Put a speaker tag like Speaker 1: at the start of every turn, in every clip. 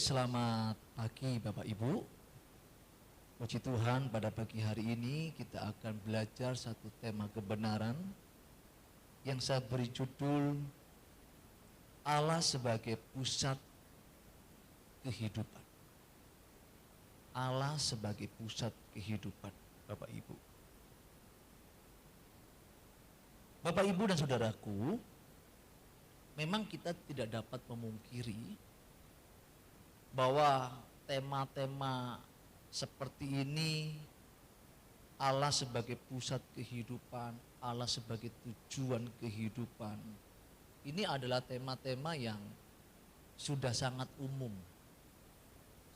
Speaker 1: Selamat pagi Bapak Ibu. Puji Tuhan, pada pagi hari ini kita akan belajar satu tema kebenaran yang saya beri judul Allah sebagai pusat kehidupan. Allah sebagai pusat kehidupan, Bapak Ibu. Bapak Ibu dan saudaraku, memang kita tidak dapat memungkiri bahwa tema-tema seperti ini, Allah sebagai pusat kehidupan, Allah sebagai tujuan kehidupan, ini adalah tema-tema yang sudah sangat umum,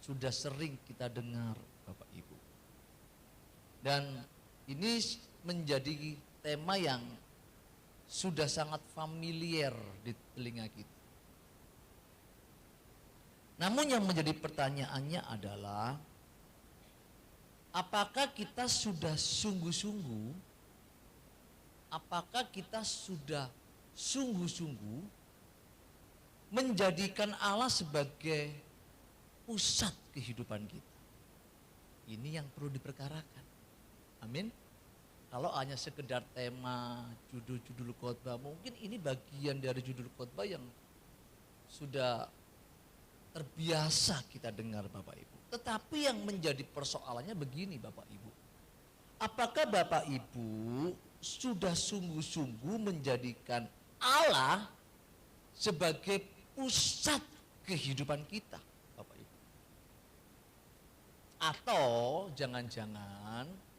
Speaker 1: sudah sering kita dengar Bapak Ibu. Dan ini menjadi tema yang sudah sangat familiar di telinga kita. Namun yang menjadi pertanyaannya adalah, apakah kita sudah sungguh-sungguh, apakah kita sudah sungguh-sungguh menjadikan Allah sebagai pusat kehidupan kita? Ini yang perlu diperkarakan. Amin. Kalau hanya sekedar tema, judul-judul khotbah, mungkin ini bagian dari judul khotbah yang sudah terbiasa kita dengar Bapak Ibu. Tetapi yang menjadi persoalannya begini Bapak Ibu. Apakah Bapak Ibu sudah sungguh-sungguh menjadikan Allah sebagai pusat kehidupan kita Bapak Ibu? Atau jangan-jangan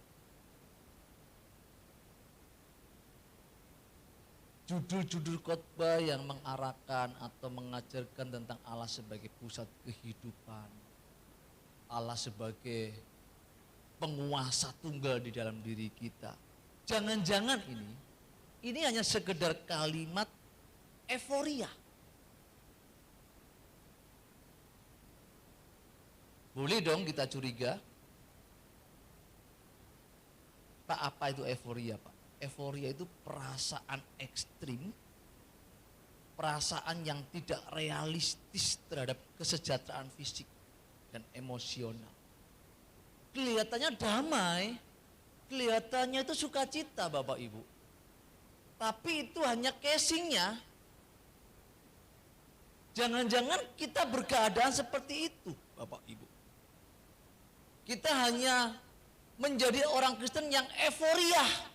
Speaker 1: judul-judul khotbah yang mengarahkan atau mengajarkan tentang Allah sebagai pusat kehidupan, Allah sebagai penguasa tunggal di dalam diri kita. Jangan-jangan ini hanya sekedar kalimat euforia. Boleh dong kita curiga. Pak, apa itu euforia, Pak? Euforia itu perasaan ekstrim, perasaan yang tidak realistis terhadap kesejahteraan fisik dan emosional. Kelihatannya damai, kelihatannya itu sukacita Bapak Ibu. Tapi itu hanya casingnya. Jangan-jangan kita berkeadaan seperti itu Bapak Ibu. Kita hanya menjadi orang Kristen yang euforia.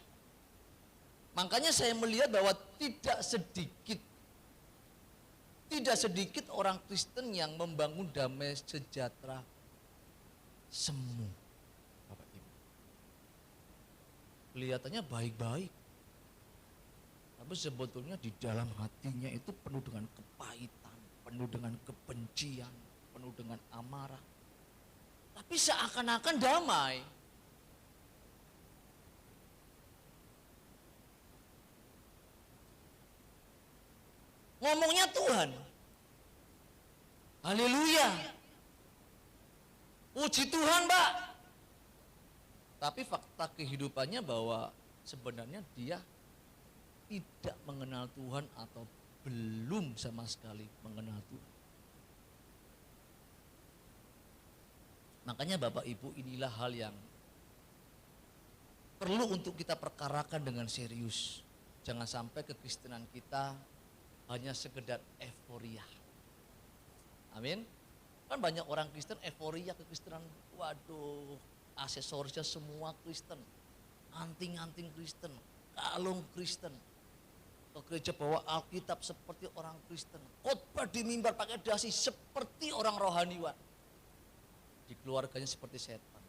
Speaker 1: Makanya saya melihat bahwa tidak sedikit orang Kristen yang membangun damai sejahtera semu, Bapak Ibu. Kelihatannya baik-baik, tapi sebetulnya di dalam hatinya itu penuh dengan kepahitan, penuh dengan kebencian, penuh dengan amarah. Tapi seakan-akan damai. Ngomongnya Tuhan. Haleluya. Puji Tuhan, Pak. Tapi fakta kehidupannya bahwa sebenarnya dia tidak mengenal Tuhan atau belum sama sekali mengenal Tuhan. Makanya Bapak Ibu, inilah hal yang perlu untuk kita perkarakan dengan serius. Jangan sampai kekristenan kita hanya sekedar euforia. Amin. Kan banyak orang Kristen euforia kekristenan. Waduh, aksesorisnya semua Kristen. Anting-anting Kristen, kalung Kristen. Ke gereja bawa Alkitab seperti orang Kristen. Khotbah di mimbar pakai dasi seperti orang rohaniwan. Di keluarganya seperti setan.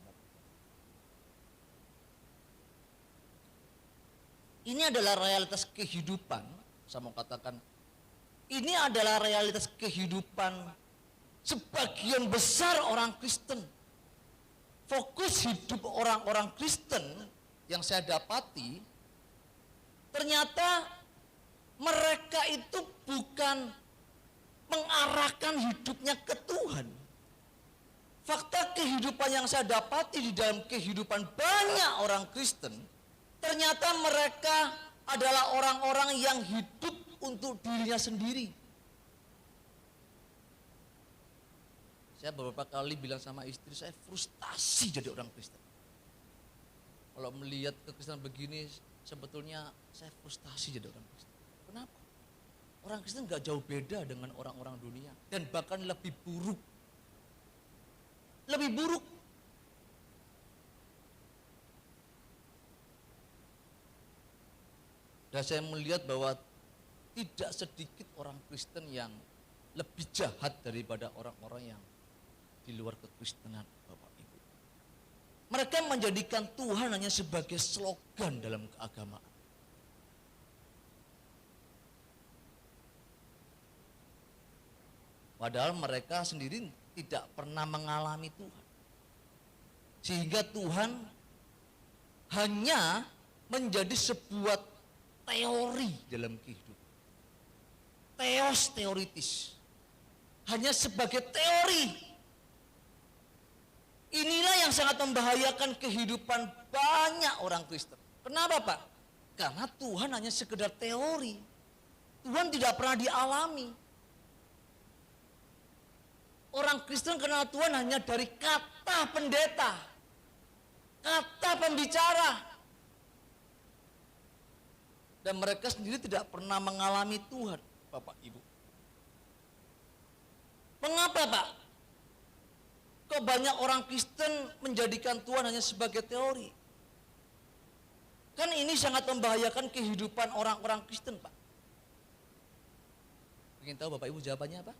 Speaker 1: Ini adalah realitas kehidupan. Saya mau katakan, ini adalah realitas kehidupan sebagian besar orang Kristen. Fokus hidup orang-orang Kristen yang saya dapati, ternyata mereka itu bukan mengarahkan hidupnya ke Tuhan. Fakta kehidupan yang saya dapati di dalam kehidupan banyak orang Kristen, ternyata mereka adalah orang-orang yang hidup untuk dirinya sendiri. Saya beberapa kali bilang sama istri, saya frustasi jadi orang Kristen. Kalau melihat kekristenan begini, sebetulnya saya frustasi jadi orang Kristen. Kenapa? Orang Kristen gak jauh beda dengan orang-orang dunia. Dan bahkan lebih buruk. Lebih buruk. Dan saya melihat bahwa tidak sedikit orang Kristen yang lebih jahat daripada orang-orang yang di luar kekristenan, Bapak Ibu. Mereka menjadikan Tuhan hanya sebagai slogan dalam keagamaan. Padahal mereka sendiri tidak pernah mengalami Tuhan. Sehingga Tuhan hanya menjadi sebuah teori dalam kehidupan. Theos teoritis. Hanya sebagai teori. Inilah yang sangat membahayakan kehidupan banyak orang Kristen. Kenapa, Pak? Karena Tuhan hanya sekedar teori. Tuhan tidak pernah dialami. Orang Kristen kenal Tuhan hanya dari kata pendeta, kata pembicara. Dan mereka sendiri tidak pernah mengalami Tuhan, Bapak Ibu. Mengapa, Pak? Kok banyak orang Kristen menjadikan Tuhan hanya sebagai teori? Kan ini sangat membahayakan kehidupan orang-orang Kristen, Pak. Ingin tahu Bapak Ibu jawabannya apa?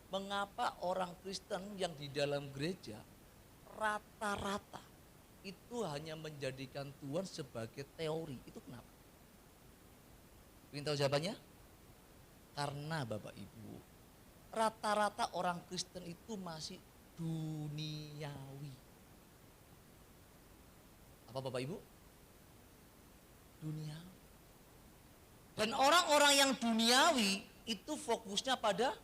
Speaker 1: Mengapa orang Kristen yang di dalam gereja rata-rata itu hanya menjadikan Tuhan sebagai teori? Itu kenapa? Ingin tahu jawabannya? Karena Bapak Ibu, rata-rata orang Kristen itu masih duniawi. Apa Bapak Ibu? Duniawi. Dan orang-orang yang duniawi itu fokusnya pada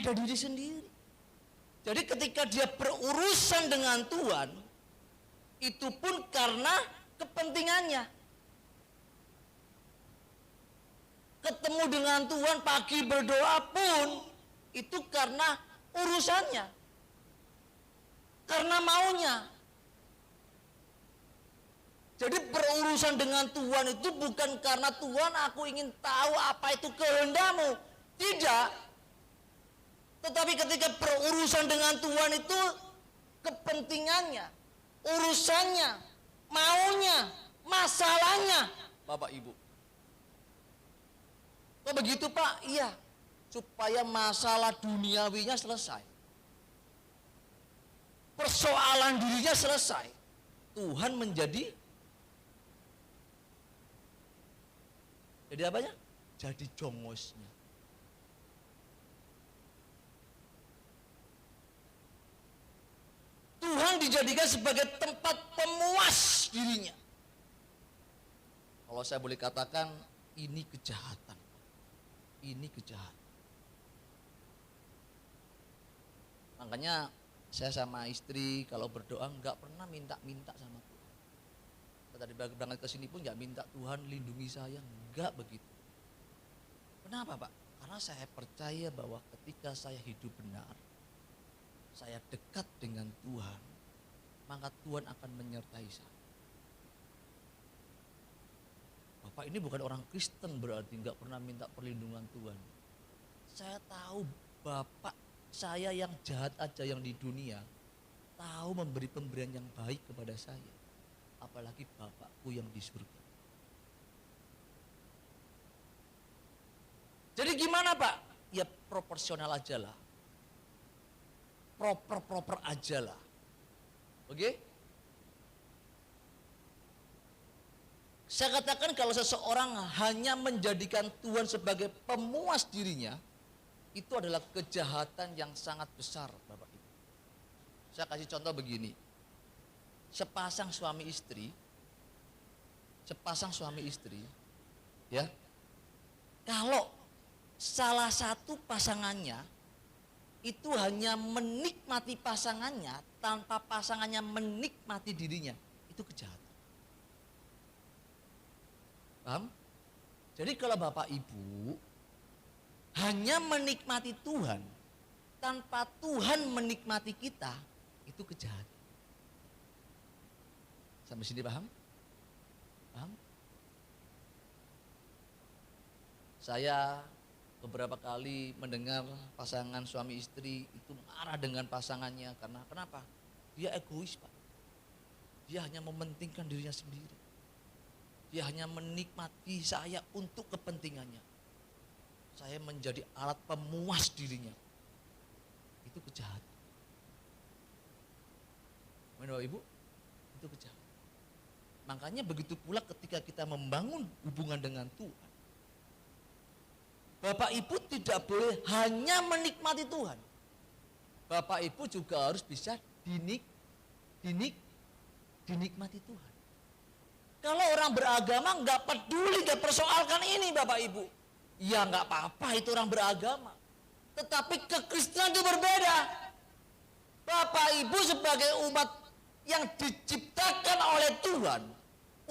Speaker 1: diri sendiri. Jadi ketika dia berurusan dengan Tuhan, itu pun karena kepentingannya. Ketemu dengan Tuhan pagi berdoa pun itu karena urusannya. Karena maunya. Jadi berurusan dengan Tuhan itu bukan karena Tuhan aku ingin tahu apa itu kehendak-Mu. Tidak. Tetapi ketika berurusan dengan Tuhan itu kepentingannya, urusannya, maunya, masalahnya, Bapak Ibu. Kok begitu, Pak? Iya. Supaya masalah duniawinya selesai. Persoalan dirinya selesai. Tuhan menjadi apanya? Jadi jongosnya. Tuhan dijadikan sebagai tempat pemuas dirinya. Kalau saya boleh katakan, ini kejahatan. Ini kejahatan. Makanya saya sama istri kalau berdoa nggak pernah minta-minta sama Tuhan. Tadi berangkat ke sini pun nggak minta Tuhan lindungi saya, nggak begitu. Kenapa, Pak? Karena saya percaya bahwa ketika saya hidup benar, saya dekat dengan Tuhan, maka Tuhan akan menyertai saya. Bapak ini bukan orang Kristen berarti nggak pernah minta perlindungan Tuhan. Saya tahu Bapak saya yang jahat aja yang di dunia tahu memberi pemberian yang baik kepada saya. Apalagi Bapakku yang di surga. Jadi gimana, Pak? Ya proporsional aja lah. Proper aja lah. Oke? Saya katakan kalau seseorang hanya menjadikan Tuhan sebagai pemuas dirinya, itu adalah kejahatan yang sangat besar, Bapak Ibu. Saya kasih contoh begini. Sepasang suami istri, ya. Kalau salah satu pasangannya itu hanya menikmati pasangannya tanpa pasangannya menikmati dirinya, itu kejahatan. Paham? Jadi kalau Bapak Ibu hanya menikmati Tuhan tanpa Tuhan menikmati kita, itu kejahatan. Sampai sini paham? Paham? Saya beberapa kali mendengar pasangan suami istri itu marah dengan pasangannya karena kenapa? Dia egois, Pak. Dia hanya mementingkan dirinya sendiri. Dia hanya menikmati saya untuk kepentingannya. Saya menjadi alat pemuas dirinya. Itu kejahatan. Bapak Ibu, itu kejahatan. Makanya begitu pula ketika kita membangun hubungan dengan Tuhan. Bapak Ibu tidak boleh hanya menikmati Tuhan. Bapak Ibu juga harus bisa dinikmati Tuhan. Kalau orang beragama nggak peduli, nggak persoalkan ini Bapak Ibu. Ya nggak apa-apa itu orang beragama. Tetapi kekristenan itu berbeda. Bapak Ibu sebagai umat yang diciptakan oleh Tuhan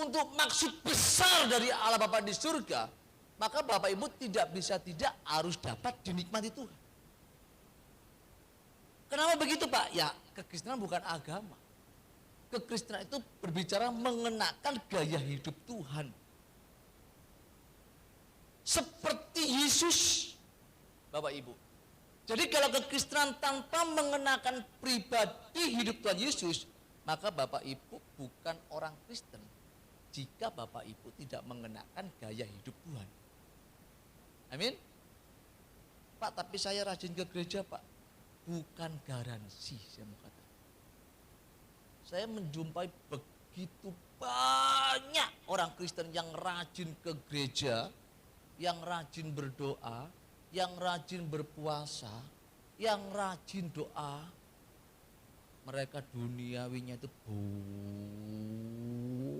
Speaker 1: untuk maksud besar dari Allah Bapa di surga, maka Bapak Ibu tidak bisa tidak harus dapat dinikmati Tuhan. Kenapa begitu Pak? Ya kekristenan bukan agama. Kekristenan itu berbicara mengenakan gaya hidup Tuhan. Seperti Yesus, Bapak Ibu. Jadi kalau kekristenan tanpa mengenakan pribadi hidup Tuhan Yesus, maka Bapak Ibu bukan orang Kristen. Jika Bapak Ibu tidak mengenakan gaya hidup Tuhan. Amin. Pak, tapi saya rajin ke gereja Pak. Bukan garansi saya mau katakan. Saya menjumpai begitu banyak orang Kristen yang rajin ke gereja, yang rajin berdoa, yang rajin berpuasa, yang rajin doa. Mereka duniawinya itu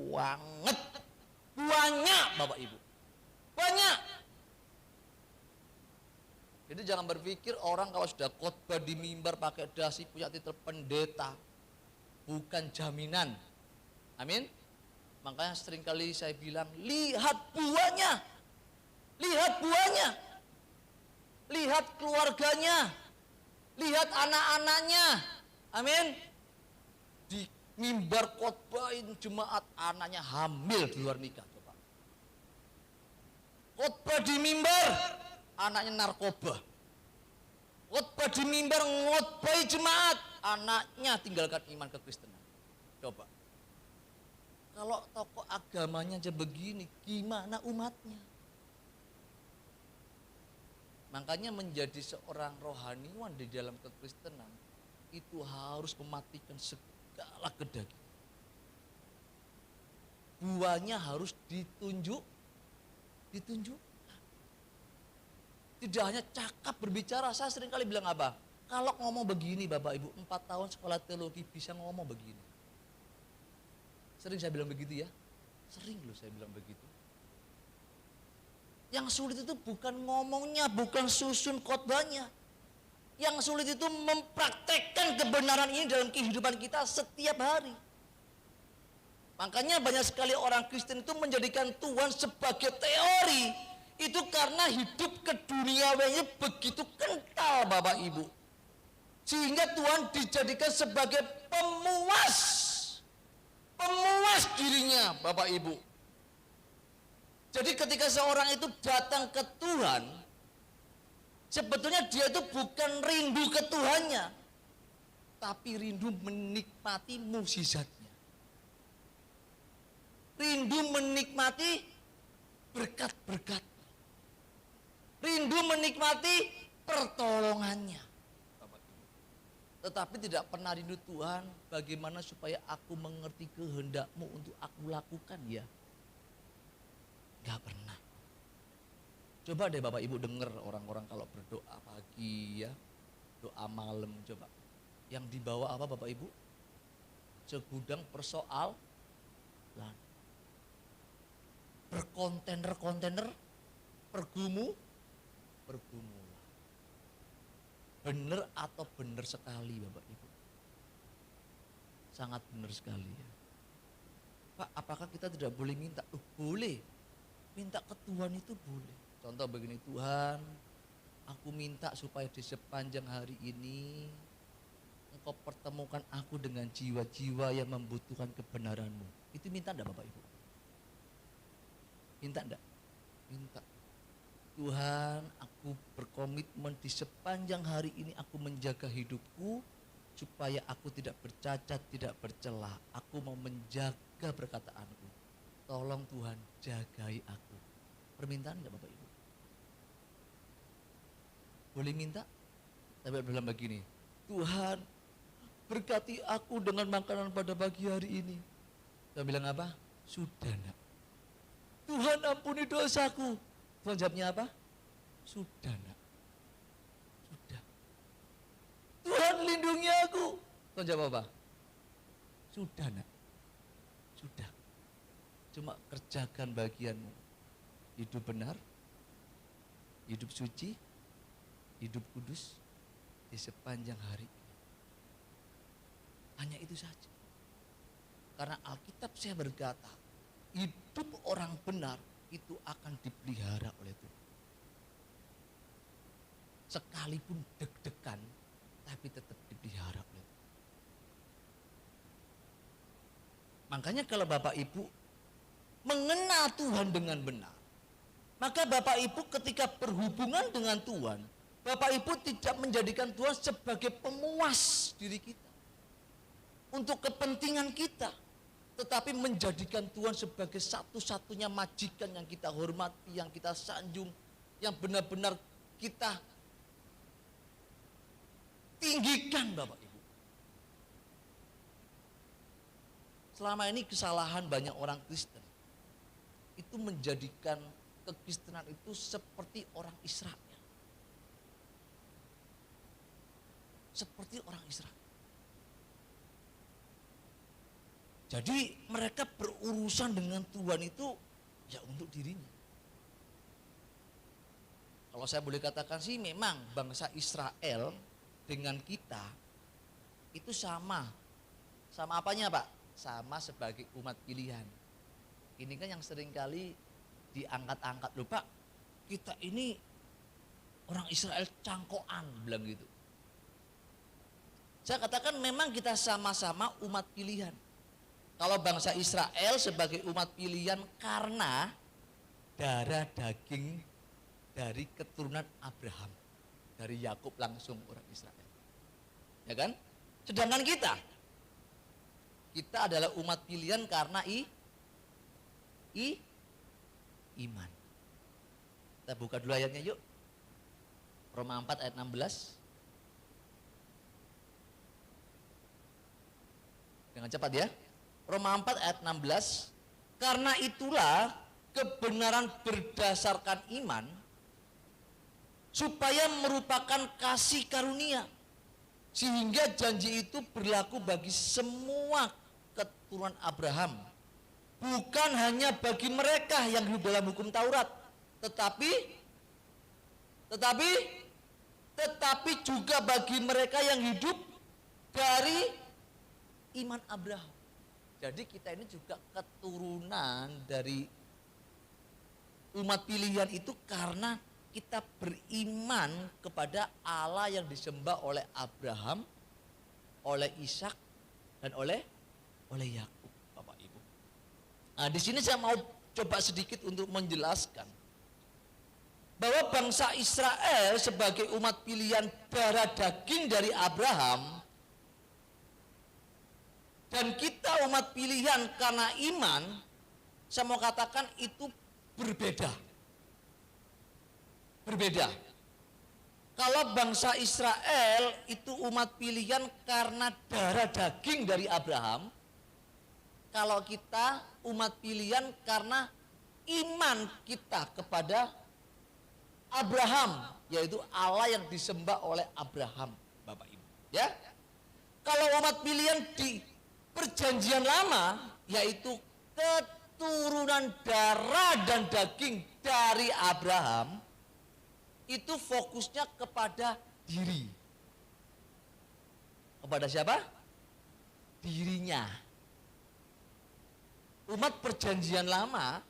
Speaker 1: banget. Banyak Bapak Ibu. Banyak. Jadi jangan berpikir orang kalau sudah khotbah di mimbar pakai dasi punya titel pendeta. Bukan jaminan. Amin. Makanya seringkali saya bilang, lihat buahnya. Lihat buahnya. Lihat keluarganya. Lihat anak-anaknya. Amin. Di mimbar khotbahin jemaat, anaknya hamil di luar nikah. Coba. Khotbah di mimbar, anaknya narkoba. Khotbah di mimbar ngotbahi jemaat, anaknya tinggalkan iman kekristenan. Coba. Kalau tokoh agamanya aja begini, gimana umatnya? Makanya menjadi seorang rohaniwan di dalam kekristenan itu harus mematikan segala kedagingan. Buahnya harus ditunjuk. Tidak hanya cakap berbicara. Saya sering kali bilang apa? Kalau ngomong begini Bapak Ibu, 4 tahun sekolah teologi bisa ngomong begini. Sering saya bilang begitu ya. Sering loh saya bilang begitu. Yang sulit itu bukan ngomongnya, bukan susun khotbahnya. Yang sulit itu mempraktekkan kebenaran ini dalam kehidupan kita setiap hari. Makanya banyak sekali orang Kristen itu menjadikan Tuhan sebagai teori. Itu karena hidup keduniawiannya begitu kental Bapak Ibu. Sehingga Tuhan dijadikan sebagai pemuas. Pemuas dirinya Bapak Ibu. Jadi ketika seorang itu datang ke Tuhan, sebetulnya dia itu bukan rindu ke Tuhannya, tapi rindu menikmati mukjizatnya. Rindu menikmati berkat-berkat. Rindu menikmati pertolongannya. Tetapi tidak pernah rindu Tuhan, bagaimana supaya aku mengerti kehendak-Mu untuk aku lakukan ya. Gak pernah. Coba deh Bapak Ibu dengar orang-orang kalau berdoa pagi ya, doa malam coba. Yang dibawa apa Bapak Ibu? Segudang persoalan. Berkontainer-kontainer, pergumulan. Benar atau benar sekali Bapak Ibu? Sangat benar sekali ya. Pak, apakah kita tidak boleh minta? Boleh. Minta ke Tuhan itu boleh. Contoh begini, Tuhan, aku minta supaya di sepanjang hari ini Engkau pertemukan aku dengan jiwa-jiwa yang membutuhkan kebenaran-Mu. Itu minta enggak Bapak Ibu? Minta enggak? Minta. Tuhan, aku berkomitmen di sepanjang hari ini aku menjaga hidupku supaya aku tidak bercacat, tidak bercela. Aku mau menjaga perkataanku. Tolong Tuhan, jagai aku. Permintaan enggak Bapak Ibu? Boleh minta? Tapi bilang begini, Tuhan, berkati aku dengan makanan pada pagi hari ini. Saya bilang apa? Sudah nak. Tuhan ampuni dosaku. Tuhan jawabnya apa? Sudah nak. Sudah. Tuhan lindungi aku. Tuhan jawab apa? Sudah nak. Sudah. Cuma kerjakan bagianmu. Hidup benar. Hidup suci. Hidup kudus. Di sepanjang hari. Hanya itu saja. Karena Alkitab saya berkata, hidup orang benar itu akan dipelihara oleh Tuhan. Sekalipun deg-degan, tapi tetap dipelihara oleh Tuhan. Makanya kalau Bapak Ibu mengenal Tuhan dengan benar, maka Bapak Ibu ketika berhubungan dengan Tuhan, Bapak Ibu tidak menjadikan Tuhan sebagai pemuas diri kita. Untuk kepentingan kita. Tetapi menjadikan Tuhan sebagai satu-satunya majikan yang kita hormati, yang kita sanjung, yang benar-benar kita tinggikan Bapak Ibu. Selama ini kesalahan banyak orang Kristen, itu menjadikan kekristenan itu seperti orang Israel. Seperti orang Israel. Jadi mereka berurusan dengan Tuhan itu ya untuk dirinya. Kalau saya boleh katakan sih memang bangsa Israel dengan kita itu sama. Sama apanya Pak? Sama sebagai umat pilihan. Ini kan yang seringkali diangkat-angkat. Loh Pak, kita ini orang Israel cangkokan bilang gitu. Saya katakan memang kita sama-sama umat pilihan. Kalau bangsa Israel sebagai umat pilihan karena darah daging dari keturunan Abraham. Dari Yakub langsung orang Israel. Ya kan? Sedangkan kita adalah umat pilihan karena iman. Kita buka dulu ayatnya yuk. Roma 4 ayat 16. Dengan cepat ya. Roma 4 ayat 16. Karena itulah kebenaran berdasarkan iman supaya merupakan kasih karunia. Sehingga janji itu berlaku bagi semua keturunan Abraham. Bukan hanya bagi mereka yang hidup dalam hukum Taurat, tetapi juga bagi mereka yang hidup dari iman Abraham. Jadi kita ini juga keturunan dari umat pilihan itu karena kita beriman kepada Allah yang disembah oleh Abraham, oleh Ishak, dan oleh Yakub, Bapak Ibu. Nah, di sini saya mau coba sedikit untuk menjelaskan bahwa bangsa Israel sebagai umat pilihan darah daging dari Abraham dan kita umat pilihan karena iman, saya mau katakan itu berbeda. Berbeda. Kalau bangsa Israel itu umat pilihan karena darah daging dari Abraham, kalau kita umat pilihan karena iman kita kepada Abraham, yaitu Allah yang disembah oleh Abraham, Bapak Ibu. Ya, kalau umat pilihan di Perjanjian Lama, yaitu keturunan darah dan daging dari Abraham, itu fokusnya kepada diri. Kepada siapa? Dirinya. Umat Perjanjian Lama,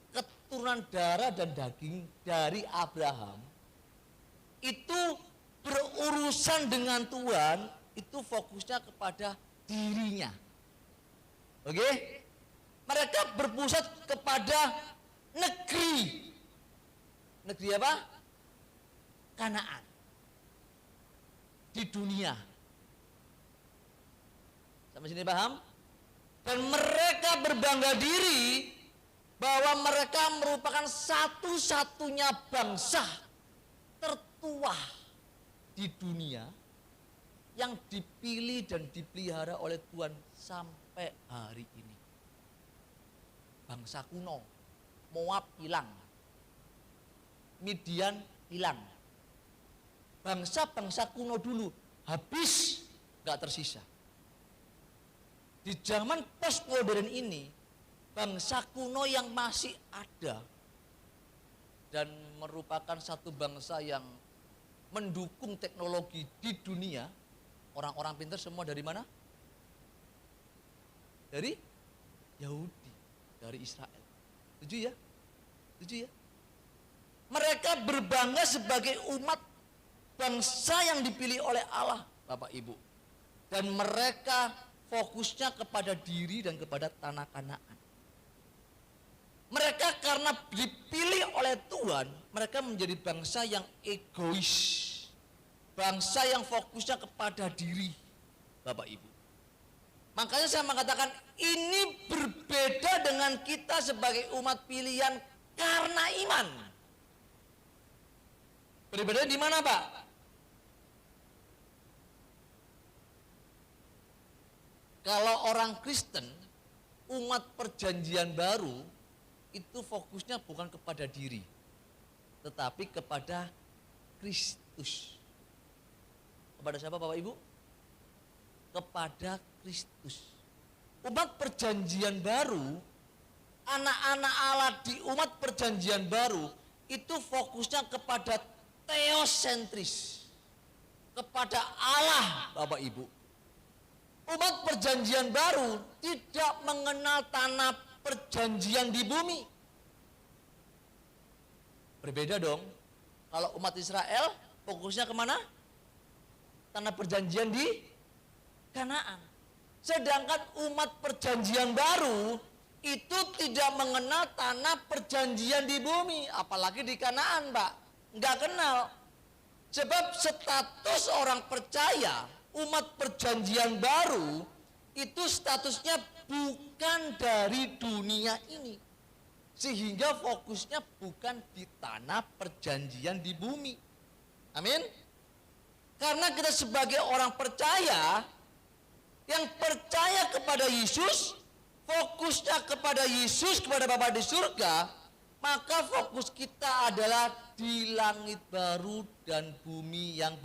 Speaker 1: keturunan darah dan daging dari Abraham, itu berurusan dengan Tuhan, itu fokusnya kepada dirinya. Oke? Mereka berpusat kepada negeri. Negeri apa? Kanaan. Di dunia. Sampai sini paham? Dan mereka berbangga diri bahwa mereka merupakan satu-satunya bangsa tertua di dunia yang dipilih dan dipelihara oleh Tuhan sampai hari ini. Bangsa kuno, Moab hilang, Midian hilang. Bangsa-bangsa kuno dulu habis, gak tersisa. Di zaman postmodern ini, bangsa kuno yang masih ada dan merupakan satu bangsa yang mendukung teknologi di dunia. Orang-orang pintar semua dari mana? Dari Yahudi, dari Israel. Setuju ya? Setuju ya? Mereka berbangga sebagai umat bangsa yang dipilih oleh Allah, Bapak Ibu. Dan mereka fokusnya kepada diri dan kepada tanah Kanaan. Mereka karena dipilih oleh Tuhan, mereka menjadi bangsa yang egois. Bangsa yang fokusnya kepada diri, Bapak Ibu. Makanya saya mengatakan ini berbeda dengan kita sebagai umat pilihan karena iman. Berbeda di mana, Pak? Kalau orang Kristen, umat perjanjian baru, itu fokusnya bukan kepada diri, tetapi kepada Kristus. Kepada siapa Bapak Ibu? Kepada Kristus. Umat perjanjian baru, anak-anak Allah di umat perjanjian baru, itu fokusnya kepada teosentris, kepada Allah, Bapak Ibu. Umat perjanjian baru tidak mengenal tanah perjanjian di bumi. Berbeda dong. Kalau umat Israel fokusnya kemana? Tanah perjanjian di Kanaan. Sedangkan umat perjanjian baru itu tidak mengenal tanah perjanjian di bumi. Apalagi di Kanaan, Pak. Enggak kenal. Sebab status orang percaya, umat perjanjian baru itu statusnya bukan dari dunia ini. Sehingga fokusnya bukan di tanah perjanjian di bumi. Amin. Karena kita sebagai orang percaya, yang percaya kepada Yesus, fokusnya kepada Yesus, kepada Bapa di surga, maka fokus kita adalah di langit baru dan bumi yang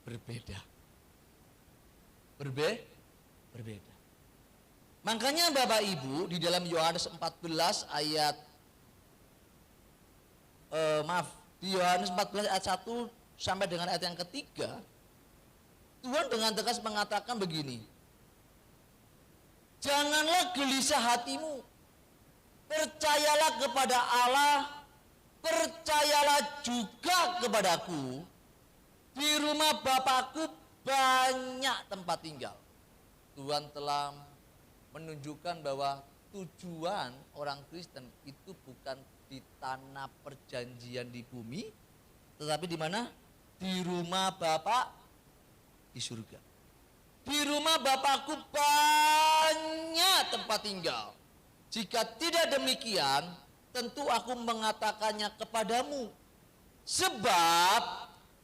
Speaker 1: berbeda. Berbeda. Makanya Bapak Ibu di dalam Yohanes 14 ayat di Yohanes 14 ayat 1 sampai dengan ayat yang ketiga, Tuhan dengan tegas mengatakan begini. Janganlah gelisah hatimu. Percayalah kepada Allah, percayalah juga kepadaku. Di rumah Bapakku banyak tempat tinggal. Tuhan telah menunjukkan bahwa tujuan orang Kristen itu bukan di tanah perjanjian di bumi, tetapi di mana? Di rumah Bapa di surga. Di rumah Bapakku banyak tempat tinggal. Jika tidak demikian, tentu aku mengatakannya kepadamu. Sebab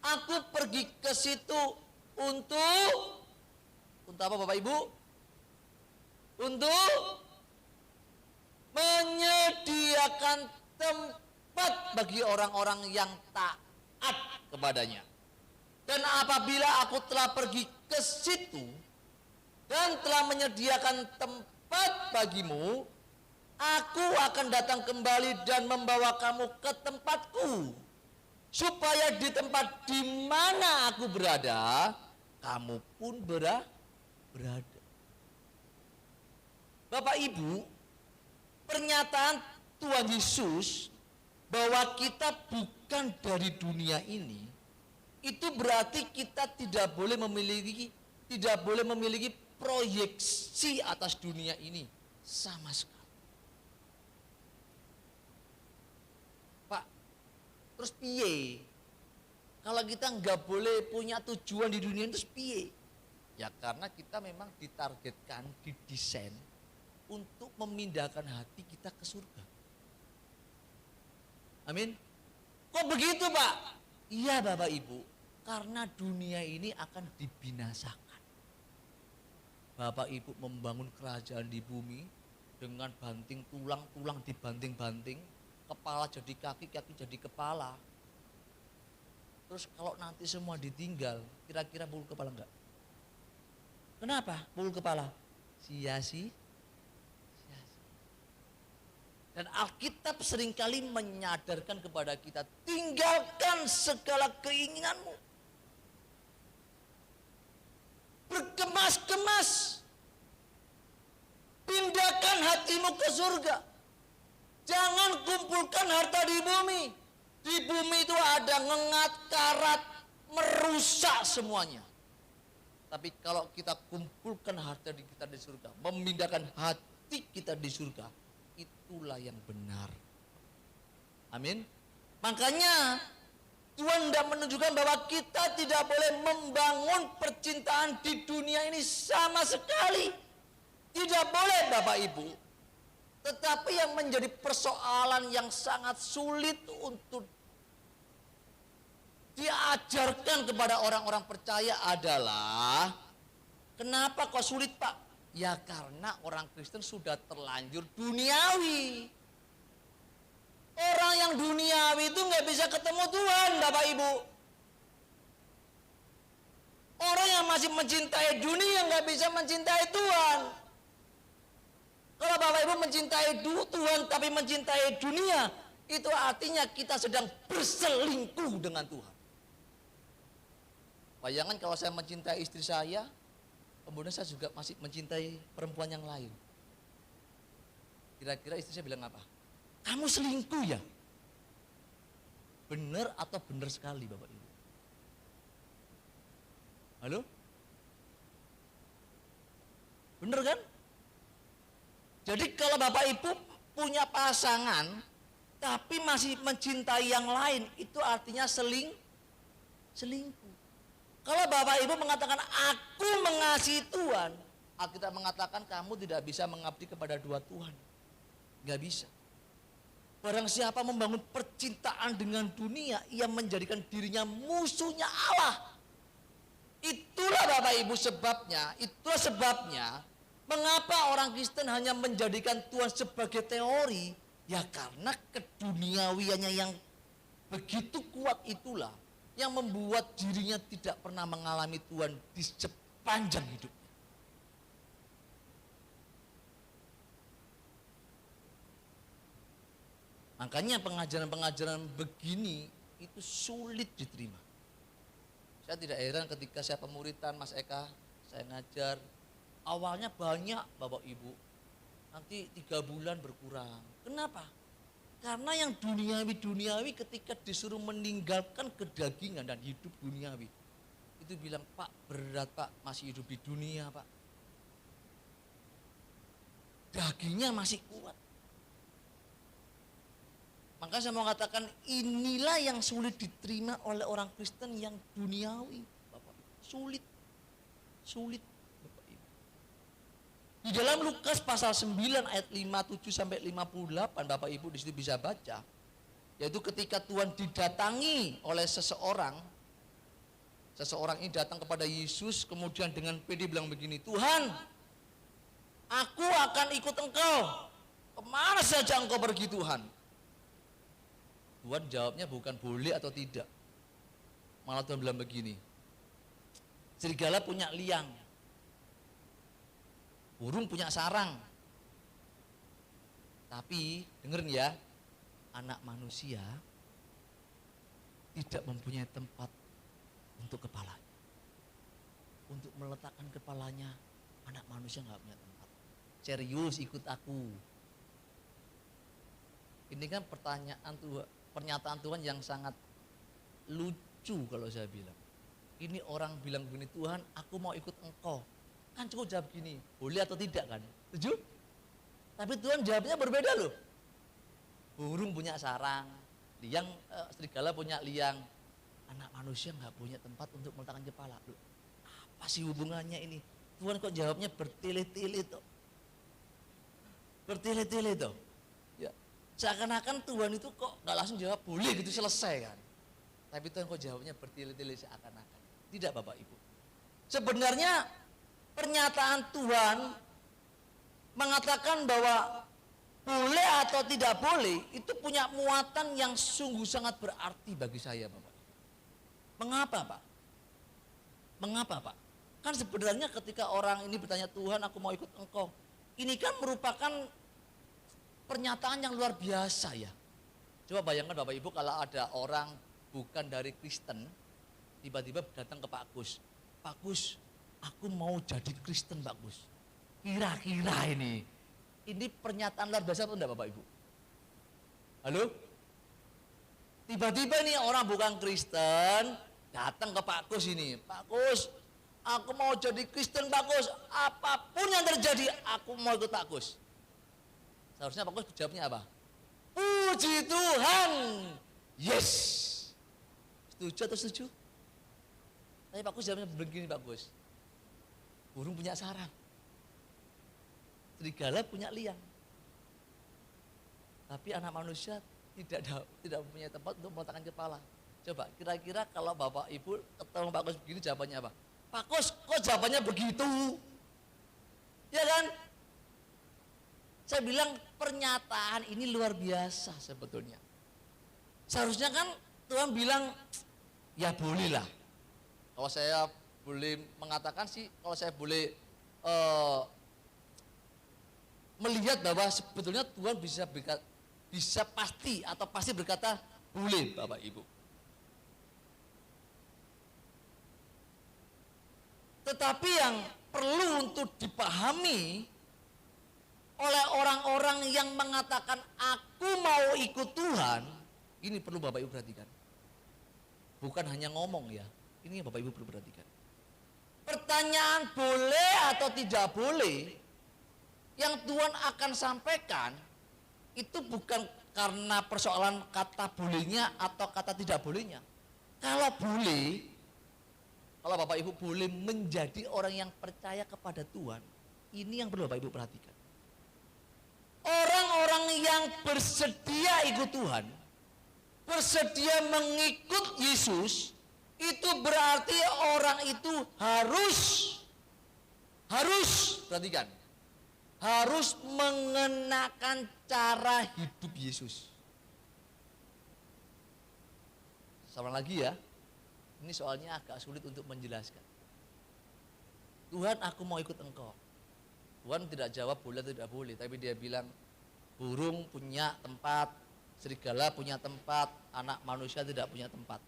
Speaker 1: aku pergi ke situ untuk apa Bapak Ibu? Untuk menyediakan tempat bagi orang-orang yang taat kepadanya. Dan apabila aku telah pergi ke situ dan telah menyediakan tempat bagimu, aku akan datang kembali dan membawa kamu ke tempatku, supaya di tempat di mana aku berada, kamu pun berada. Bapak Ibu, pernyataan Tuhan Yesus bahwa kita bukan bukan dari dunia ini, itu berarti kita tidak boleh memiliki proyeksi atas dunia ini sama sekali. Pak, terus piye? Kalau kita nggak boleh punya tujuan di dunia itu piye? Ya karena kita memang ditargetkan, didesain untuk memindahkan hati kita ke surga. Amin. Kok begitu, Pak? Iya, Bapak Ibu, karena dunia ini akan dibinasakan. Bapak Ibu membangun kerajaan di bumi dengan banting tulang, tulang dibanting-banting, kepala jadi kaki, kaki jadi kepala. Terus kalau nanti semua ditinggal, kira-kira pukul kepala enggak? Kenapa pukul kepala? Sia-sia. Dan Alkitab seringkali menyadarkan kepada kita, tinggalkan segala keinginanmu. Berkemas-kemas. Pindahkan hatimu ke surga. Jangan kumpulkan harta di bumi. Di bumi itu ada ngengat, karat, merusak semuanya. Tapi kalau kita kumpulkan harta kita di surga, memindahkan hati kita di surga, itulah yang benar. Amin. Makanya Tuhan tidak menunjukkan bahwa kita tidak boleh membangun percintaan di dunia ini sama sekali. Tidak boleh, Bapak Ibu. Tetapi yang menjadi persoalan yang sangat sulit untuk diajarkan kepada orang-orang percaya adalah, kenapa kok sulit, Pak? Ya karena orang Kristen sudah terlanjur duniawi. Orang yang duniawi itu nggak bisa ketemu Tuhan, Bapak Ibu. Orang yang masih mencintai dunia nggak bisa mencintai Tuhan. Kalau Bapak Ibu mencintai Tuhan tapi mencintai dunia, itu artinya kita sedang berselingkuh dengan Tuhan. Bayangkan kalau saya mencintai istri saya, kemudian saya juga masih mencintai perempuan yang lain. Kira-kira istri saya bilang apa? Kamu selingkuh ya? Benar atau benar sekali, Bapak Ibu? Halo? Benar kan? Jadi kalau Bapak Ibu punya pasangan tapi masih mencintai yang lain, itu artinya selingkuh. Kalau Bapak Ibu mengatakan aku mengasihi Tuhan, Alkitab mengatakan kamu tidak bisa mengabdi kepada dua Tuhan. Gak bisa. Barang siapa membangun percintaan dengan dunia, ia menjadikan dirinya musuhnya Allah. Itulah Bapak Ibu sebabnya, itulah sebabnya mengapa orang Kristen hanya menjadikan Tuhan sebagai teori. Ya karena keduniawiannya yang begitu kuat itulah yang membuat dirinya tidak pernah mengalami Tuhan di sepanjang hidupnya. Makanya pengajaran-pengajaran begini itu sulit diterima. Saya tidak heran ketika saya pemuritan Mas Eka, saya ngajar, awalnya banyak Bapak Ibu, nanti 3 bulan berkurang. Kenapa? Karena yang duniawi ketika disuruh meninggalkan kedagingan dan hidup duniawi, itu bilang, Pak berat Pak, masih hidup di dunia Pak. Dagingnya masih kuat. Maka saya mau katakan inilah yang sulit diterima oleh orang Kristen yang duniawi, Bapak Ibu. Sulit, Bapak Ibu. Di dalam Lukas pasal 9 ayat 57 sampai 58, Bapak Ibu di situ bisa baca, yaitu ketika Tuhan didatangi oleh seseorang ini datang kepada Yesus, kemudian dengan pede bilang begini, Tuhan, aku akan ikut Engkau, kemana saja Engkau pergi Tuhan? Tuhan jawabnya bukan boleh atau tidak. Malah Tuhan bilang begini, serigala punya liang, burung punya sarang, tapi dengerin ya, anak manusia tidak mempunyai tempat untuk kepalanya. Untuk meletakkan kepalanya, anak manusia nggak punya tempat. Serius ikut aku. Ini kan pertanyaan pernyataan Tuhan yang sangat lucu kalau saya bilang. Ini orang bilang begini, Tuhan aku mau ikut engkau. Kan cukup jawab gini, boleh atau tidak kan? Setuju? Tapi Tuhan jawabnya berbeda loh. Burung punya sarang, serigala punya liang. Anak manusia nggak punya tempat untuk meletakkan kepala. Loh, apa sih hubungannya ini? Tuhan kok jawabnya bertele-tele tuh. Bertele-tele tuh. Ya. Seakan-akan Tuhan itu kok nggak langsung jawab boleh gitu selesai kan. Tapi Tuhan kok jawabnya bertele-tele seakan-akan. Tidak Bapak Ibu. Sebenarnya pernyataan Tuhan mengatakan bahwa boleh atau tidak boleh itu punya muatan yang sungguh sangat berarti bagi saya Bapak. Mengapa Pak? Mengapa Pak? Kan sebenarnya ketika orang ini bertanya Tuhan aku mau ikut engkau. Ini kan merupakan pernyataan yang luar biasa ya. Coba bayangkan Bapak Ibu kalau ada orang bukan dari Kristen tiba-tiba datang ke Pak Gus. Pak Gus, aku mau jadi Kristen Pak Gus. Kira-kira ini pernyataan luar biasa atau enggak Bapak Ibu? Halo? Tiba-tiba nih orang bukan Kristen datang ke Pak Gus ini. Pak Gus, aku mau jadi Kristen Pak Gus. Apapun yang terjadi, aku mau ikut Pak Gus. Seharusnya Pak Gus jawabnya apa? Puji Tuhan. Yes. Setuju atau setuju? Tapi Pak Gus jawabnya begini Pak Gus. Burung punya sarang. Serigala punya liang. Tapi anak manusia tidak punya tempat untuk meletakkan kepala. Coba kira-kira kalau Bapak Ibu ketemu Pak Gus begini jawabannya apa? Pak Gus kok jawabannya begitu? Ya kan? Saya bilang pernyataan ini luar biasa sebetulnya. Seharusnya kan Tuhan bilang ya boleh lah. Kalau saya boleh mengatakan sih, kalau saya boleh melihat bahwa sebetulnya Tuhan bisa pasti atau pasti berkata boleh Bapak Ibu. Tetapi yang perlu untuk dipahami oleh orang-orang yang mengatakan aku mau ikut Tuhan, ini perlu Bapak Ibu perhatikan. Bukan hanya ngomong ya, ini yang Bapak Ibu perlu perhatikan. Pertanyaan boleh atau tidak boleh yang Tuhan akan sampaikan itu bukan karena persoalan kata bolehnya atau kata tidak bolehnya. Kalau boleh, kalau Bapak Ibu boleh menjadi orang yang percaya kepada Tuhan, ini yang perlu Bapak Ibu perhatikan. Orang-orang yang bersedia ikut Tuhan, bersedia mengikut Yesus, itu berarti orang itu harus perhatikan, harus mengenakan cara hidup Yesus. Sama lagi ya, ini soalnya agak sulit untuk menjelaskan. Tuhan aku mau ikut engkau. Tuhan tidak jawab boleh atau tidak boleh, tapi dia bilang burung punya tempat, serigala punya tempat, anak manusia tidak punya tempat.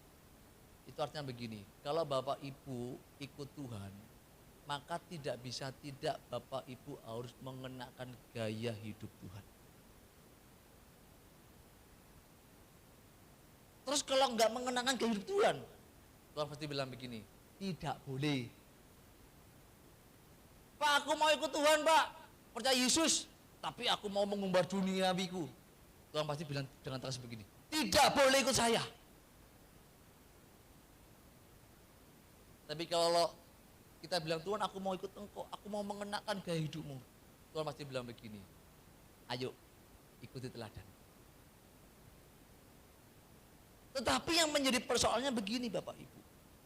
Speaker 1: Itu artinya begini, kalau Bapak Ibu ikut Tuhan, maka tidak bisa tidak Bapak Ibu harus mengenakan gaya hidup Tuhan. Terus kalau enggak mengenakan gaya hidup Tuhan, Tuhan pasti bilang begini, tidak boleh. Pak aku mau ikut Tuhan Pak, percaya Yesus, tapi aku mau mengumbar duniawiku. Tuhan pasti bilang dengan tegas begini, tidak boleh ikut saya. Tapi kalau kita bilang Tuhan aku mau ikut engkau, aku mau mengenakan gaya hidupmu, Tuhan pasti bilang begini, ayo ikuti teladan. Tetapi yang menjadi persoalannya begini Bapak Ibu,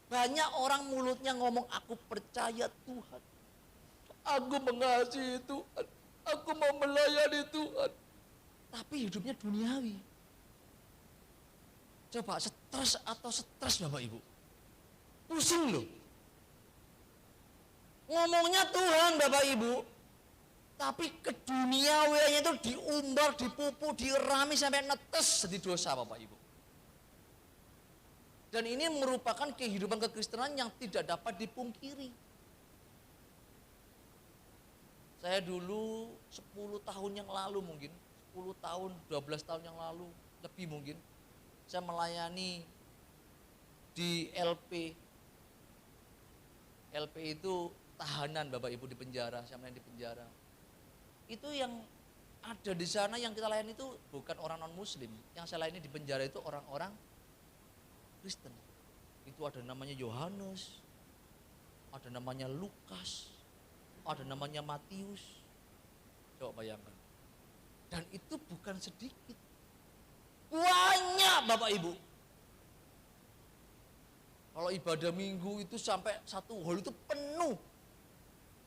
Speaker 1: banyak orang mulutnya ngomong aku percaya Tuhan, aku mengasihi Tuhan, aku mau melayani Tuhan, tapi hidupnya duniawi. Coba stres atau stres Bapak Ibu, pusing loh. Ngomongnya Tuhan Bapak Ibu, tapi keduniawiannya itu diumbar, dipupuk, dirami sampai netes jadi dosa Bapak Ibu. Dan ini merupakan kehidupan kekristenan yang tidak dapat dipungkiri. Saya dulu 10 tahun yang lalu mungkin, 10 tahun, 12 tahun yang lalu, lebih mungkin, saya melayani di LP. LP itu tahanan Bapak Ibu di penjara, saya melayani di penjara. Itu yang ada di sana yang kita layani itu bukan orang non muslim. Yang saya layani di penjara itu orang-orang Kristen. Itu ada namanya Yohanes, ada namanya Lukas, ada namanya Matius. Coba bayangkan. Dan itu bukan sedikit. Banyak Bapak Ibu. Kalau ibadah minggu itu sampai satu hall itu penuh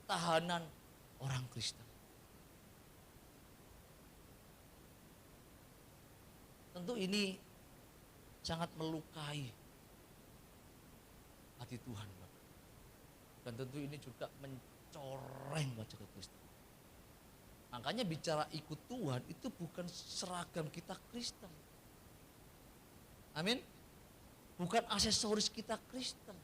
Speaker 1: tahanan orang Kristen. Tentu ini sangat melukai hati Tuhan, Bapak. Dan tentu ini juga mencoreng wajah kekristenan. Makanya bicara ikut Tuhan itu bukan seragam kita Kristen. Amin. Bukan aksesoris kita Kristen.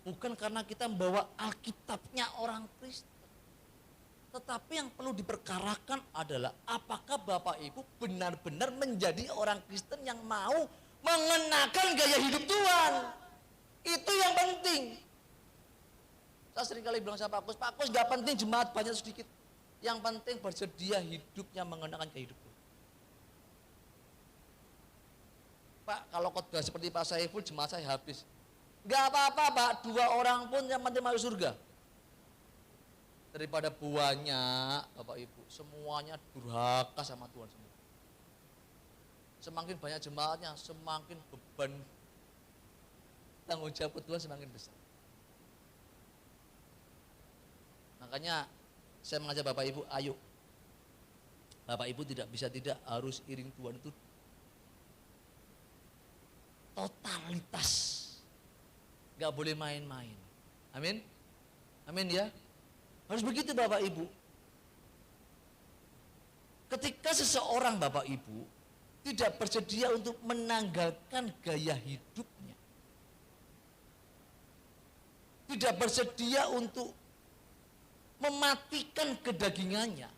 Speaker 1: Bukan karena kita membawa Alkitabnya orang Kristen. Tetapi yang perlu diperkarakan adalah apakah Bapak Ibu benar-benar menjadi orang Kristen yang mau mengenakan gaya hidup Tuhan. Itu yang penting. Saya sering kali bilang sama Pak Kus gak penting jemaat banyak sedikit. Yang penting bersedia hidupnya mengenakan gaya hidup Tuhan. Pak, kalau khotbah seperti Pak Saiful jemaat saya habis. Gak apa-apa Pak, 2 orang pun yang penting masuk surga. Daripada banyak Bapak Ibu, semuanya durhaka sama Tuhan semua. Semakin banyak jemaatnya, semakin beban tanggung jawab Tuhan semakin besar. Makanya saya mengajak Bapak Ibu, ayo. Bapak Ibu tidak bisa tidak harus iring Tuhan itu totalitas. Gak boleh main-main. Amin. Amin ya. Harus begitu Bapak Ibu. Ketika seseorang Bapak Ibu tidak bersedia untuk menanggalkan gaya hidupnya. Tidak bersedia untuk mematikan kedagingannya.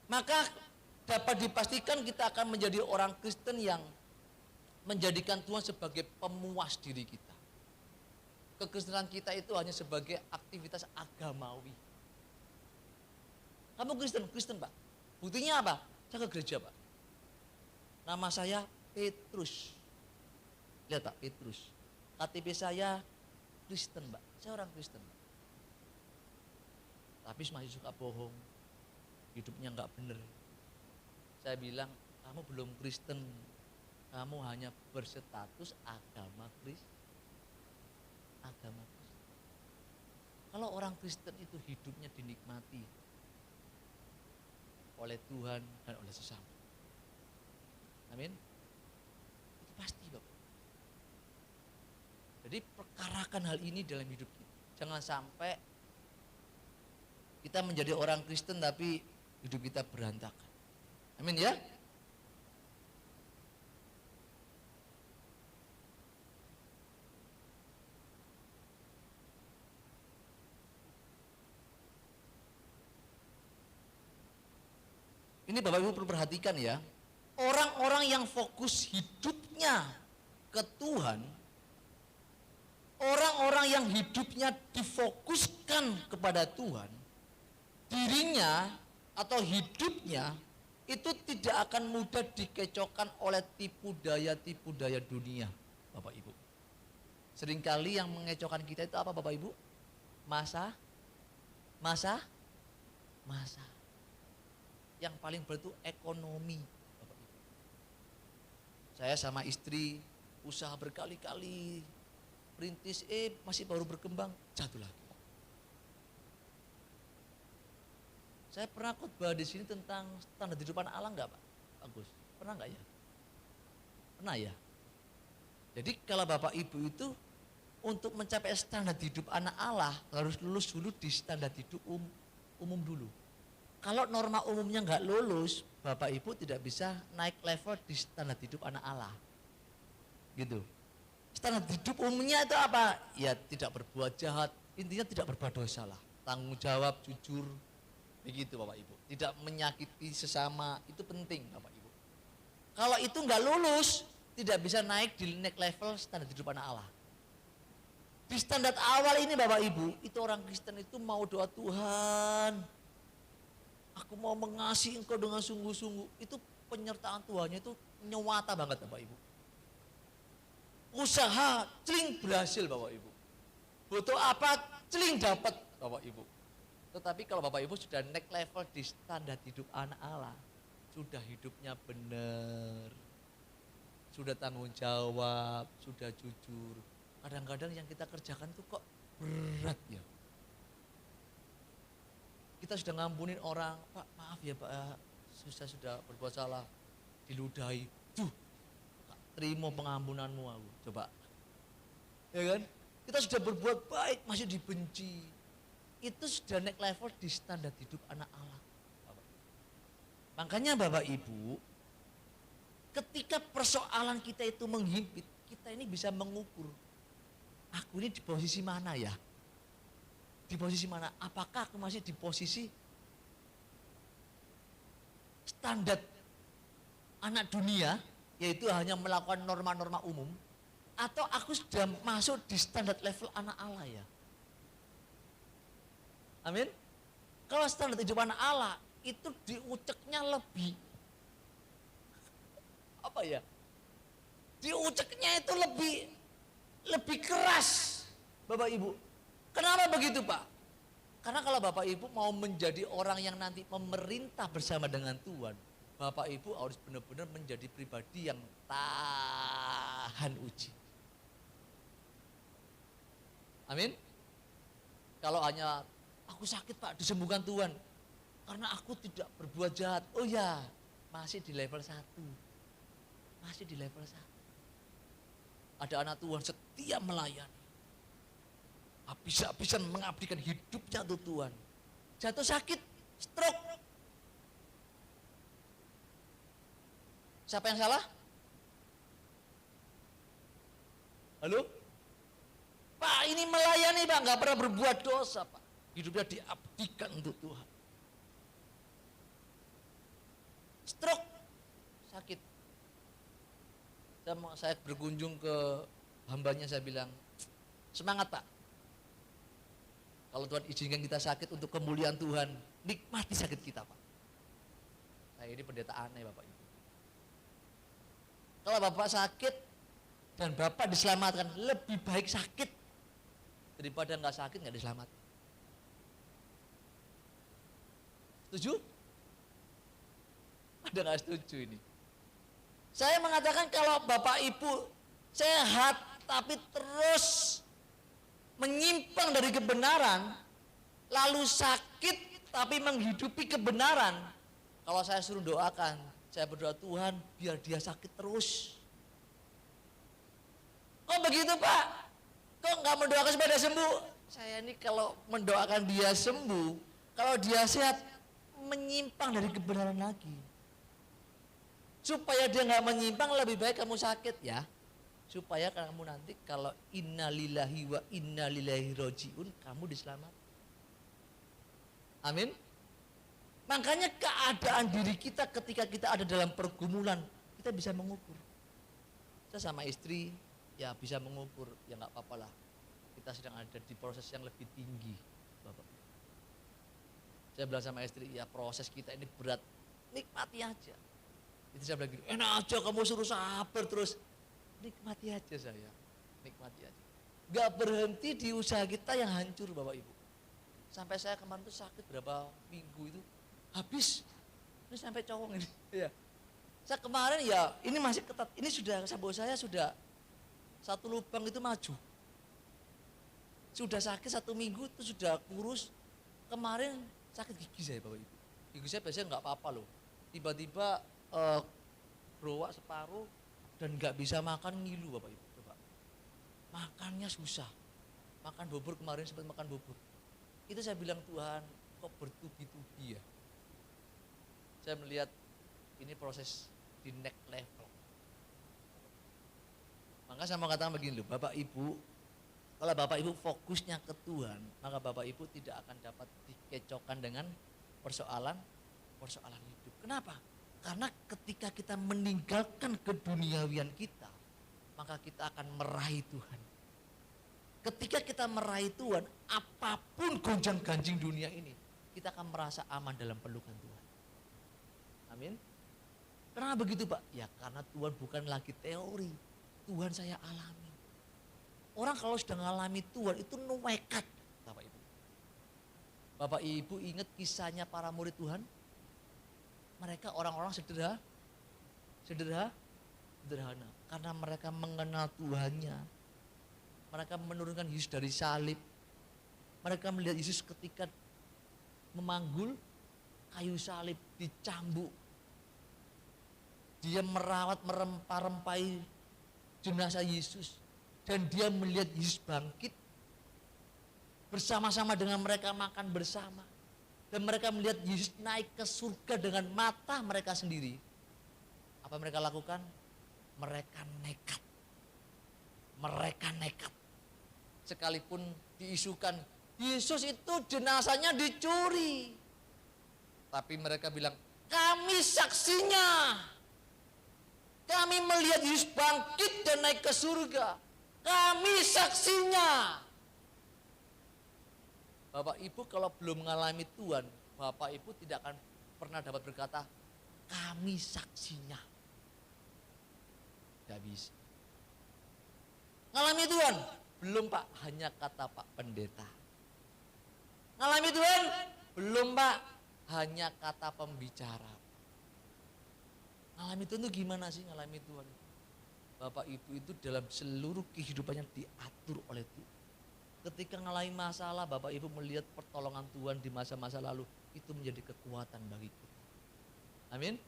Speaker 1: Maka dapat dipastikan kita akan menjadi orang Kristen yang menjadikan Tuhan sebagai pemuas diri kita. Kekristenan kita itu hanya sebagai aktivitas agamawi. Kamu Kristen? Kristen Pak. Buktinya apa? Saya ke gereja Pak. Nama saya Petrus. Lihat Pak, Petrus. KTP saya Kristen Pak. Saya orang Kristen Pak. Tapi masih suka bohong. Hidupnya enggak benar. Saya bilang, kamu belum Kristen. Kamu hanya berstatus agama Kristen. Agama Kristen. Kalau orang Kristen itu hidupnya dinikmati oleh Tuhan dan oleh sesama. Amin. Itu pasti Bapak. Jadi perkarakan hal ini dalam hidup kita. Jangan sampai kita menjadi orang Kristen tapi hidup kita berantakan. Amin ya. Ini Bapak Ibu perlu perhatikan ya. Orang-orang yang fokus hidupnya ke Tuhan, orang-orang yang hidupnya difokuskan kepada Tuhan, dirinya atau hidupnya itu tidak akan mudah dikecohkan oleh tipu daya dunia, Bapak Ibu. Seringkali yang mengecohkan kita itu apa Bapak Ibu? Masa. Yang paling berat itu ekonomi, Bapak Ibu. Saya sama istri usaha berkali-kali, perintis masih baru berkembang, jatuh lagi. Saya pernah khotbah di sini tentang standar hidupan Allah enggak Pak Agus? Pernah enggak ya? Pernah ya? Jadi kalau Bapak Ibu itu untuk mencapai standar hidup anak Allah harus lulus dulu di standar hidup umum dulu. Kalau norma umumnya enggak lulus, Bapak Ibu tidak bisa naik level di standar hidup anak Allah. Gitu. Standar hidup umumnya itu apa? Ya tidak berbuat jahat, intinya tidak berbuat dosa lah. Tanggung jawab, jujur, begitu Bapak Ibu. Tidak menyakiti sesama, itu penting Bapak Ibu. Kalau itu enggak lulus, tidak bisa naik di next level standar hidup anak Allah. Di standar awal ini Bapak Ibu, itu orang Kristen itu mau doa, Tuhan, aku mau mengasihi Engkau dengan sungguh-sungguh. Itu penyertaan Tuhannya itu nyata banget Bapak Ibu. Usaha, celing berhasil Bapak Ibu. Butuh apa, celing dapat Bapak Ibu. Tetapi kalau Bapak Ibu sudah next level di standar hidup anak Allah, sudah hidupnya benar, sudah tanggung jawab, sudah jujur. Kadang-kadang yang kita kerjakan tuh kok berat ya. Kita sudah ngampunin orang, Pak maaf ya Pak, saya sudah berbuat salah, diludahi. Terima pengampunanmu aku, coba. Ya kan? Kita sudah berbuat baik, masih dibenci. Itu sudah naik level di standar hidup anak Allah. Makanya Bapak Ibu, ketika persoalan kita itu menghimpit, kita ini bisa mengukur. Aku ini di posisi mana ya? Di posisi mana? Apakah aku masih di posisi standar anak dunia, yaitu hanya melakukan norma-norma umum, atau aku sudah masuk di standar level anak Allah ya? Amin. Kalau standar hidup anak Allah itu diuceknya lebih apa ya? Diuceknya itu lebih keras, Bapak Ibu. Kenapa begitu, Pak? Karena kalau Bapak Ibu mau menjadi orang yang nanti memerintah bersama dengan Tuhan, Bapak Ibu harus benar-benar menjadi pribadi yang tahan uji. Amin. Kalau hanya aku sakit Pak, disembuhkan Tuhan. Karena aku tidak berbuat jahat. Oh ya, masih di level 1. Masih di level 1. Ada anak Tuhan setia melayani. Habis-habisan mengabdikan hidupnya untuk Tuhan. Jatuh sakit, stroke. Siapa yang salah? Halo? Pak ini melayani Pak, nggak pernah berbuat dosa Pak. Hidupnya diabdikan untuk Tuhan. Stroke, sakit. Saya berkunjung ke hambanya, saya bilang, semangat Pak. Kalau Tuhan izinkan kita sakit untuk kemuliaan Tuhan, nikmati sakit kita Pak. Nah ini pendeta aneh Bapak Ibu. Kalau Bapak sakit dan Bapak diselamatkan, lebih baik sakit daripada nggak sakit nggak diselamatkan. Setuju? Ada nggak setuju ini? Saya mengatakan kalau Bapak Ibu sehat tapi terus menyimpang dari kebenaran, lalu sakit tapi menghidupi kebenaran. Kalau saya suruh doakan, saya berdoa Tuhan biar dia sakit terus. Kok begitu Pak? Kok nggak mendoakan supaya dia sembuh? Saya ini kalau mendoakan dia sembuh, kalau dia sehat, menyimpang dari kebenaran lagi. Supaya dia nggak menyimpang, lebih baik kamu sakit ya. Supaya kamu nanti kalau innalillahi wa innalillahi rojiun, kamu diselamatkan. Amin. Makanya keadaan diri kita ketika kita ada dalam pergumulan, kita bisa mengukur. Saya sama istri ya bisa mengukur, ya nggak apa-apa lah. Kita sedang ada di proses yang lebih tinggi, Bapak. Saya bilang sama istri, ya proses kita ini berat, nikmati aja. Itu saya bilang gini, enak aja kamu suruh sabar terus. Nikmati aja saya, nikmati aja. Gak berhenti di usaha kita yang hancur Bapak Ibu. Sampai saya kemarin tuh sakit berapa minggu itu, habis. Ini sampai cowok ini. Ya. Saya kemarin ya, ini masih ketat, ini sudah, sabuk saya sudah satu lubang itu maju. Sudah sakit 1 minggu itu sudah kurus. Kemarin sakit gigi saya Bapak Ibu. Gigi saya biasanya nggak apa-apa loh. Tiba-tiba berowak separuh dan nggak bisa makan, ngilu Bapak Ibu. Coba. Makannya susah. Makan bubur kemarin sempat makan bubur. Itu saya bilang Tuhan kok bertubi-tubi ya. Saya melihat ini proses di next level. Maka saya mau katakan begini loh, Bapak Ibu, kalau Bapak Ibu fokusnya ke Tuhan, maka Bapak Ibu tidak akan dapat dikecokkan dengan persoalan hidup. Kenapa? Karena ketika kita meninggalkan keduniawian kita, maka kita akan meraih Tuhan. Ketika kita meraih Tuhan, apapun gonjang-ganjing dunia ini, kita akan merasa aman dalam pelukan Tuhan. Amin. Kenapa begitu Pak? Ya karena Tuhan bukan lagi teori, Tuhan saya alami. Orang kalau sudah mengalami Tuhan itu nekat, Bapak Ibu. Bapak Ibu ingat kisahnya para murid Tuhan? Mereka orang-orang sederhana. Karena mereka mengenal Tuhannya. Mereka menurunkan Yesus dari salib. Mereka melihat Yesus ketika memanggul kayu salib dicambuk. Dia merawat merempah-rempahi jenazah Yesus. Dan dia melihat Yesus bangkit. Bersama-sama dengan mereka makan bersama. Dan mereka melihat Yesus naik ke surga dengan mata mereka sendiri. Apa mereka lakukan? Mereka nekat. Mereka nekat. Sekalipun diisukan, Yesus itu jenazahnya dicuri. Tapi mereka bilang, kami saksinya. Kami melihat Yesus bangkit dan naik ke surga. Kami saksinya. Bapak Ibu kalau belum mengalami Tuhan, Bapak Ibu tidak akan pernah dapat berkata, kami saksinya. Tidak bisa. Ngalami Tuhan? Belum Pak, hanya kata Pak Pendeta. Ngalami Tuhan? Belum Pak, hanya kata pembicara. Ngalami Tuhan itu gimana sih ngalami Tuhan? Bapak Ibu itu dalam seluruh kehidupannya diatur oleh Tuhan. Ketika ngalami masalah, Bapak Ibu melihat pertolongan Tuhan di masa-masa lalu, itu menjadi kekuatan bagi kita. Amin.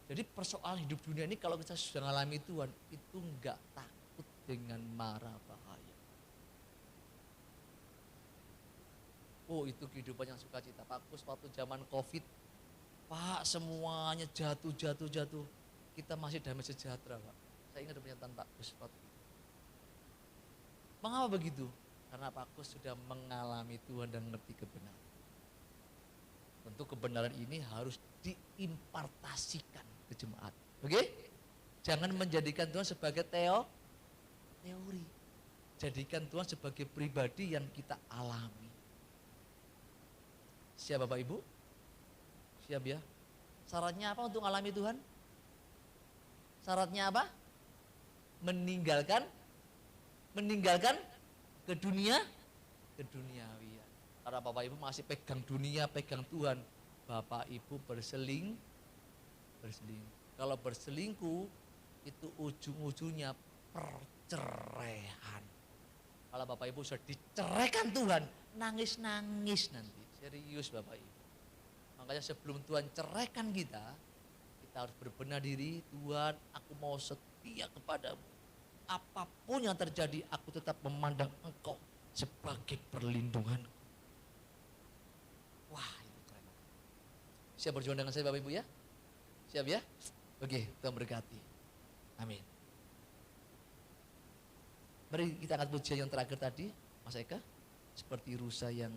Speaker 1: Jadi persoalan hidup dunia ini kalau kita sudah ngalami Tuhan, itu enggak takut dengan mara bahaya. Oh itu kehidupan yang sukacita. Pak Kus waktu zaman Covid, Pak semuanya jatuh. Kita masih damai sejahtera Pak. Saya ingat pernyataan Pak Kus waktu itu. Mengapa begitu? Karena Pak Kus sudah mengalami Tuhan dan mengerti kebenaran. Tentu kebenaran ini harus diimpartasikan ke jemaat. Oke? Jangan menjadikan Tuhan sebagai teori. Jadikan Tuhan sebagai pribadi yang kita alami. Siap Bapak Ibu? Siap ya? Syaratnya apa untuk alami Tuhan? Syaratnya apa? Meninggalkan keduniawian. Karena Bapak Ibu masih pegang dunia, pegang Tuhan, Bapak Ibu berselingkuh. Kalau berselingkuh itu ujung-ujungnya perceraian. Kalau Bapak Ibu sudah diceraikan Tuhan, nangis-nangis nanti. Serius Bapak Ibu. Makanya sebelum Tuhan ceraikan kita harus berbenah diri, Tuhan aku mau setia kepadamu. Apapun yang terjadi, aku tetap memandang Engkau sebagai perlindunganku. Wah, itu keren. Siap berjuang dengan saya Bapak Ibu ya? Siap ya? Oke, Tuhan berkati. Amin. Mari kita angkat pujian yang terakhir tadi, Mas Eka. Seperti rusa yang